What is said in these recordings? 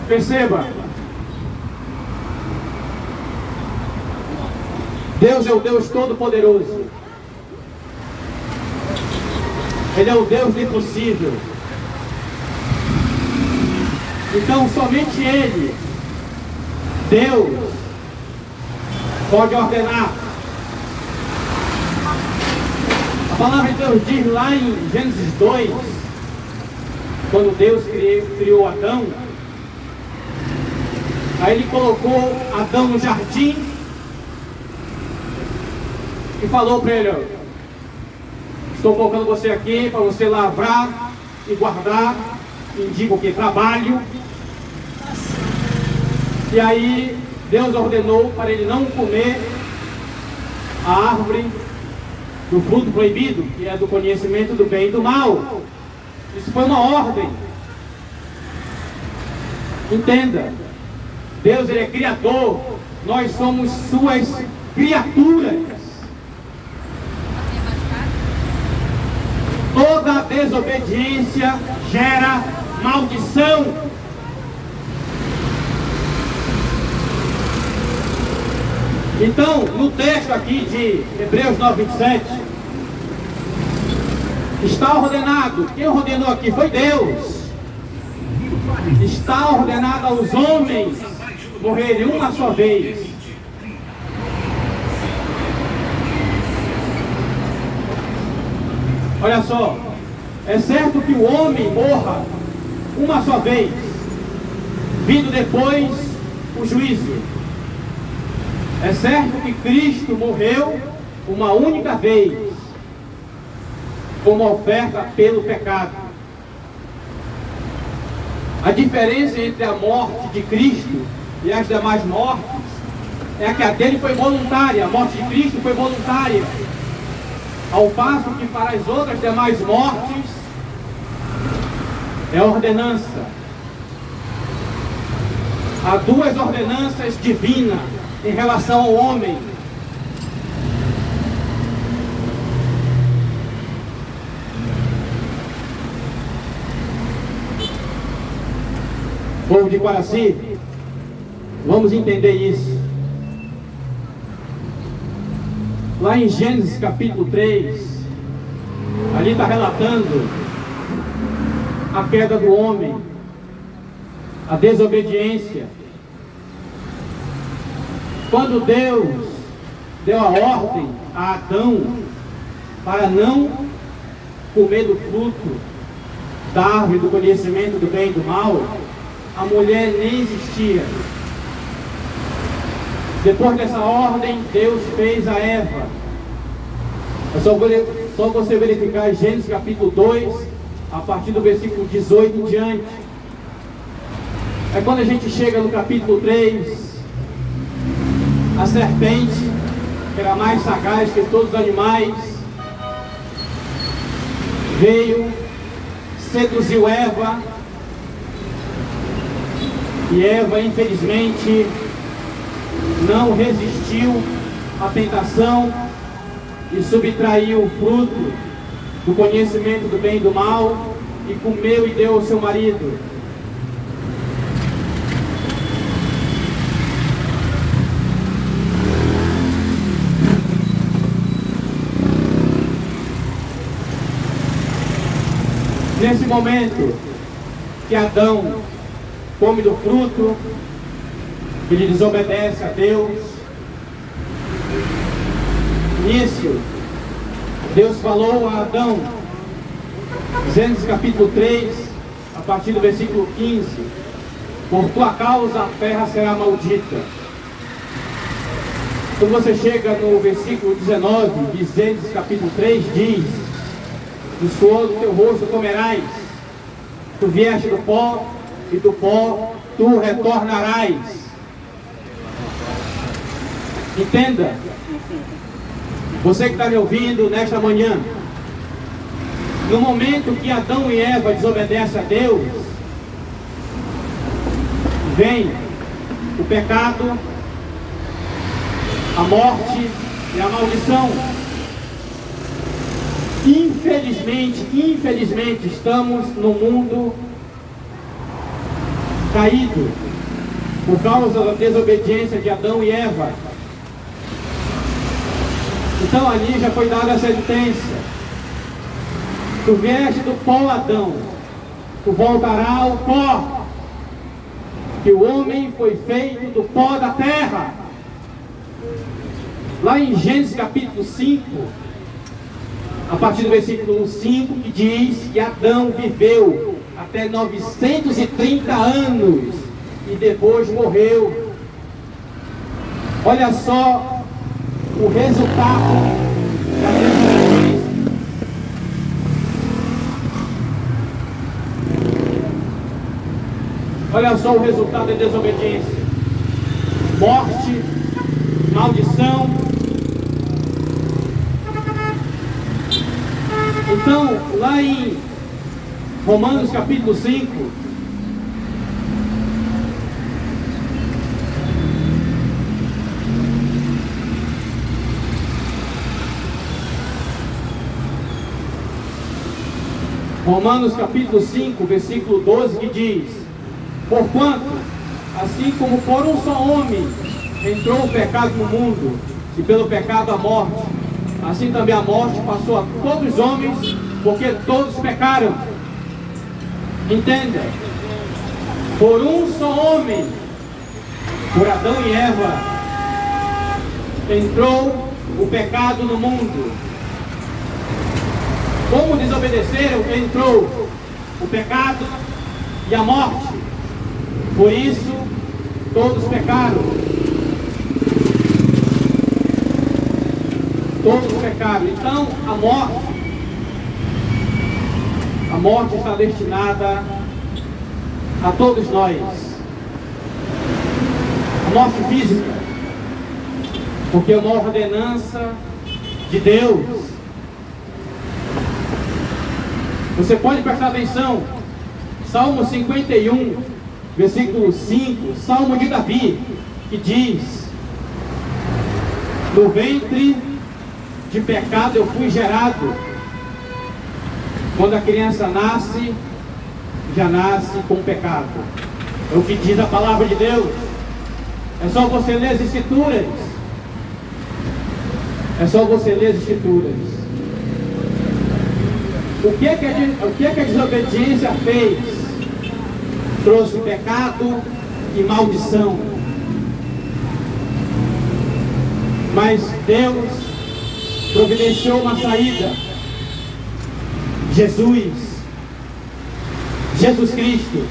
Perceba, Deus é o Deus Todo-Poderoso. Ele é o Deus do impossível. Então somente Ele, Deus, pode ordenar. A palavra de Deus diz lá em Gênesis 2, quando Deus criou Adão, aí Ele colocou Adão no jardim e falou para ele: estou colocando você aqui para você lavrar e guardar. Indica o que? Trabalho. E aí Deus ordenou para ele não comer a árvore do fruto proibido, que é do conhecimento do bem e do mal. Isso foi uma ordem. Entenda, Deus, Ele é Criador, nós somos suas criaturas. Toda desobediência gera maldição. Então, no texto aqui de Hebreus 9:27, está ordenado, quem ordenou aqui foi Deus. Está ordenado aos homens morrerem uma só vez. Olha só, é certo que o homem morra uma só vez, vindo depois o juízo. É certo que Cristo morreu uma única vez, como oferta pelo pecado. A diferença entre a morte de Cristo e as demais mortes é que a dele foi voluntária, a morte de Cristo foi voluntária, ao passo que para as outras demais mortes é ordenança. Há duas ordenanças divinas em relação ao homem. Povo de Guaraci, vamos entender isso. Lá em Gênesis capítulo 3, ali está relatando a queda do homem, a desobediência. Quando Deus deu a ordem a Adão para não comer do fruto da árvore do conhecimento do bem e do mal, a mulher nem existia. Depois dessa ordem, Deus fez a Eva. É só você verificar Gênesis capítulo 2, a partir do versículo 18 em diante. É quando a gente chega no capítulo 3, a serpente, que era mais sagaz que todos os animais, veio, seduziu Eva, e Eva, infelizmente, não resistiu à tentação e subtraiu o fruto do conhecimento do bem e do mal e comeu e deu ao seu marido. Nesse momento que Adão come do fruto, ele desobedece a Deus. Nisso, Deus falou a Adão, Gênesis capítulo 3, a partir do versículo 15: por tua causa a terra será maldita. Quando você chega no versículo 19 de Gênesis capítulo 3, diz: do suor do teu rosto comerás, tu vieste do pó, e do pó tu retornarás. Entenda, você que está me ouvindo nesta manhã, no momento que Adão e Eva desobedecem a Deus, vem o pecado, a morte e a maldição. Infelizmente, estamos num mundo caído por causa da desobediência de Adão e Eva. Então ali já foi dada a sentença: tu vieste do pó, Adão, tu voltará ao pó, que o homem foi feito do pó da terra. Lá em Gênesis capítulo 5, a partir do versículo 5, que diz que Adão viveu até 930 anos e depois morreu. Olha só o resultado da desobediência. Olha só o resultado da desobediência: morte, maldição. Então, lá em Romanos capítulo 5, Romanos capítulo 5, versículo 12, que diz: porquanto, assim como por um só homem entrou o pecado no mundo, e pelo pecado a morte, assim também a morte passou a todos os homens, porque todos pecaram. Entenda, por um só homem, por Adão e Eva, entrou o pecado no mundo. Como desobedeceram, entrou o pecado e a morte. Por isso, todos pecaram. Todos pecaram. Então, a morte está destinada a todos nós. A morte física, porque é uma ordenança de Deus. Você pode prestar atenção, Salmo 51, versículo 5, Salmo de Davi, que diz: no ventre de pecado eu fui gerado. Quando a criança nasce, já nasce com pecado. É o que diz a palavra de Deus. É só você ler as Escrituras. É só você ler as Escrituras. O que é que a desobediência fez? Trouxe pecado e maldição. Mas Deus providenciou uma saída. Jesus Cristo.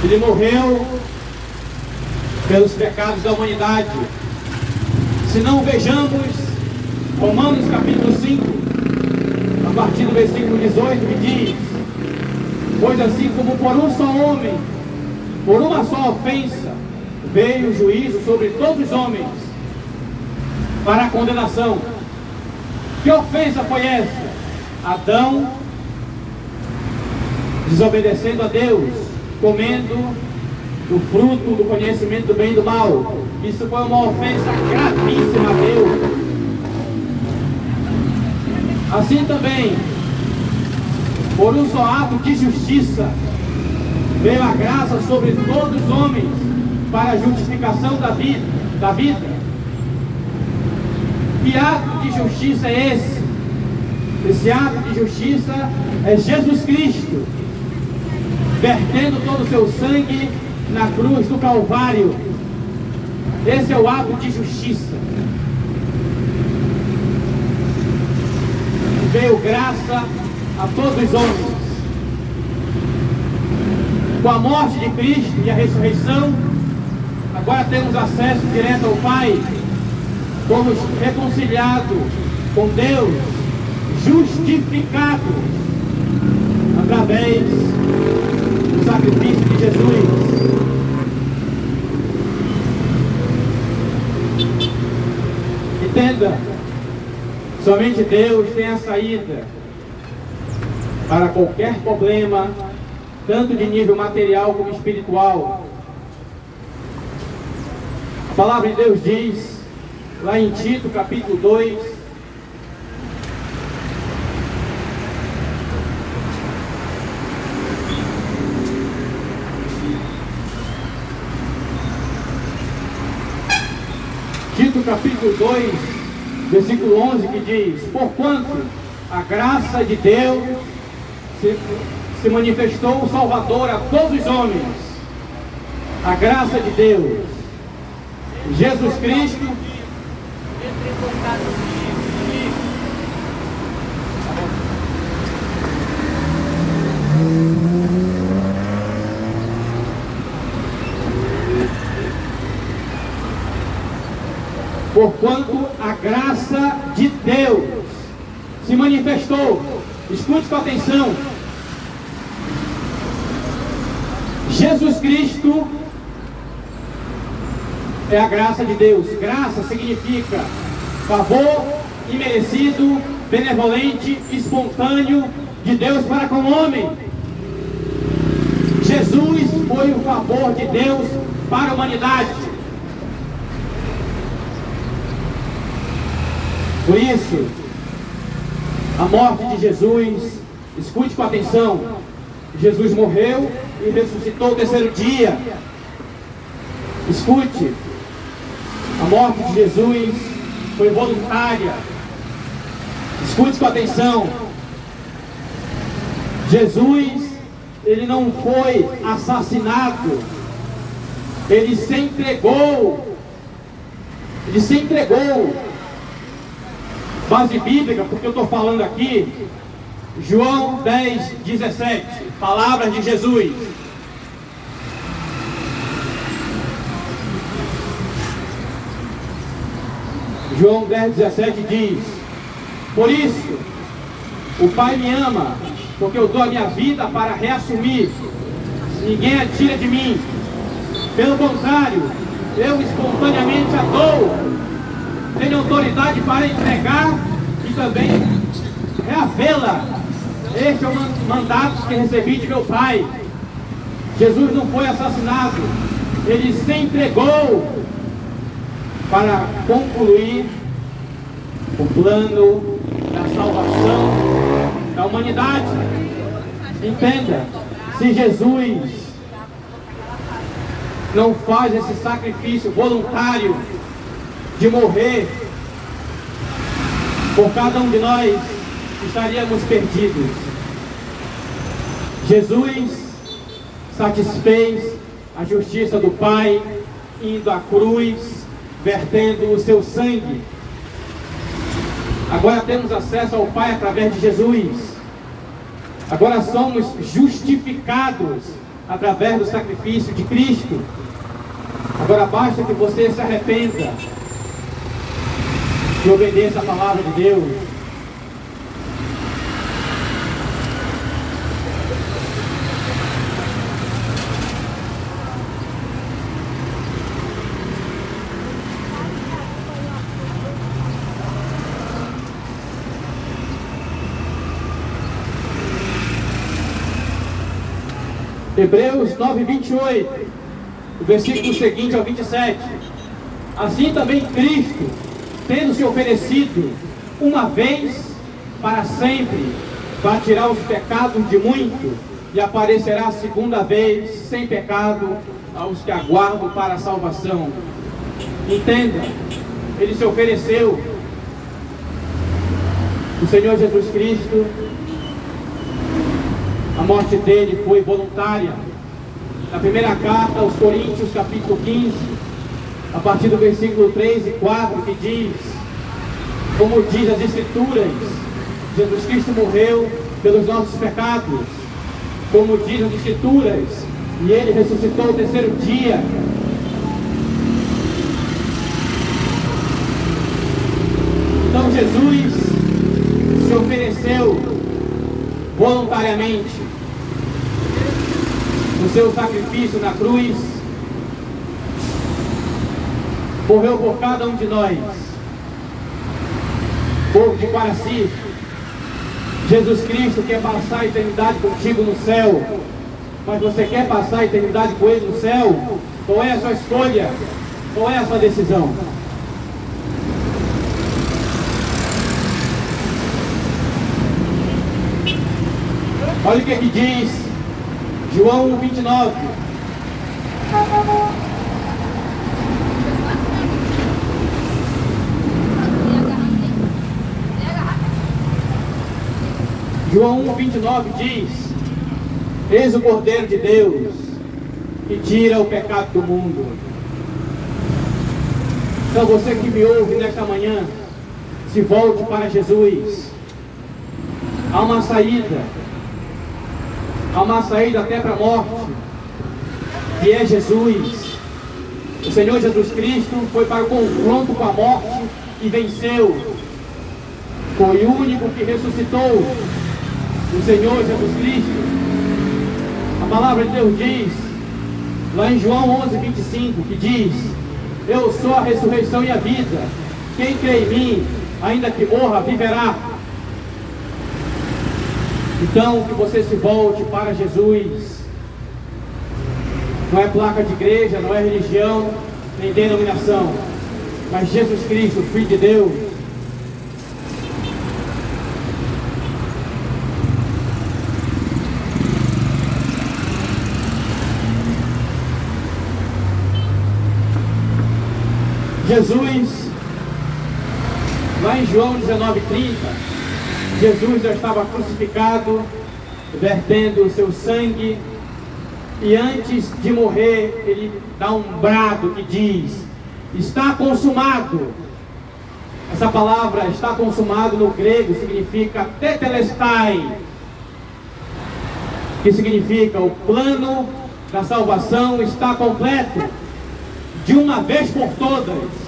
Ele morreu pelos pecados da humanidade. Se não, vejamos Romanos capítulo 5, a partir do versículo 18, que diz: pois assim como por um só homem, por uma só ofensa, veio o juízo sobre todos os homens, para a condenação. Que ofensa foi essa? Adão desobedecendo a Deus, comendo do fruto do conhecimento do bem e do mal. Isso foi uma ofensa gravíssima a Deus. Assim também, por um só ato de justiça, veio a graça sobre todos os homens, para a justificação da vida. Que ato de justiça é esse? Esse ato de justiça é Jesus Cristo, vertendo todo o seu sangue na cruz do Calvário. Esse é o ato de justiça. Veio graça a todos os homens. Com a morte de Cristo e a ressurreição, agora temos acesso direto ao Pai. Fomos reconciliados com Deus, justificados através do sacrifício de Jesus. Entenda, somente Deus tem a saída para qualquer problema, tanto de nível material como espiritual. A palavra de Deus diz, lá em Tito, capítulo 2, no capítulo 2, versículo 11, que diz: porquanto a graça de Deus se manifestou o Salvador a todos os homens. A graça de Deus, Jesus Cristo, porquanto a graça de Deus se manifestou. Escute com atenção. Jesus Cristo é a graça de Deus. Graça significa favor imerecido, benevolente, espontâneo de Deus para com o homem. Jesus foi o favor de Deus para a humanidade. Por isso, a morte de Jesus, escute com atenção, Jesus morreu e ressuscitou o terceiro dia. Escute, a morte de Jesus foi voluntária. Escute com atenção. Jesus, ele não foi assassinado, ele se entregou. Ele se entregou. Base bíblica, porque eu estou falando aqui, João 10, 17, palavras de Jesus. João 10, 17 diz: por isso, o Pai me ama, porque eu dou a minha vida para reassumir. Ninguém a tira de mim. Pelo contrário, eu espontaneamente a dou. Tenho autoridade para entregar e também reavê-la. Este é o mandato que recebi de meu Pai. Jesus não foi assassinado, ele se entregou para concluir o plano da salvação da humanidade. Entenda, se Jesus não faz esse sacrifício voluntário de morrer por cada um de nós, estaríamos perdidos. Jesus satisfez a justiça do Pai, indo à cruz, vertendo o seu sangue. Agora temos acesso ao Pai através de Jesus. Agora somos justificados através do sacrifício de Cristo. Agora basta que você se arrependa e obedeça a palavra de Deus. Hebreus 9, 28, o versículo seguinte ao 27. Assim também Cristo, tendo se oferecido uma vez para sempre, para tirar os pecados de muito, e aparecerá a segunda vez sem pecado aos que aguardam para a salvação. Entenda, ele se ofereceu. O Senhor Jesus Cristo, a morte dele foi voluntária. Na primeira carta aos Coríntios, capítulo 15, a partir do versículo 3 e 4, que diz, como diz as Escrituras, Jesus Cristo morreu pelos nossos pecados, como diz as Escrituras, e ele ressuscitou o terceiro dia. Então Jesus se ofereceu voluntariamente no seu sacrifício na cruz, morreu por cada um de nós. Povo de Quaraci, Jesus Cristo quer passar a eternidade contigo no céu, mas você quer passar a eternidade com ele no céu? Qual é a sua escolha? Qual é a sua decisão? Olha o que diz João 29. João 1,29 diz: eis o Cordeiro de Deus, que tira o pecado do mundo. Então você que me ouve nesta manhã, se volte para Jesus. Há uma saída até para a morte, que é Jesus. O Senhor Jesus Cristo foi para o confronto com a morte e venceu. Foi o único que ressuscitou, o Senhor Jesus Cristo. A palavra de Deus diz, lá em João 11,25, que diz: eu sou a ressurreição e a vida. Quem crê em mim, ainda que morra, viverá. Então, que você se volte para Jesus. Não é placa de igreja, não é religião, nem denominação, mas Jesus Cristo, Filho de Deus. Jesus, lá em João 19,30, Jesus já estava crucificado, vertendo o seu sangue, e antes de morrer, ele dá um brado que diz: está consumado. Essa palavra está consumado no grego significa tetelestai, que significa o plano da salvação está completo, de uma vez por todas.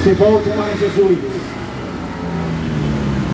Se volte para Jesus.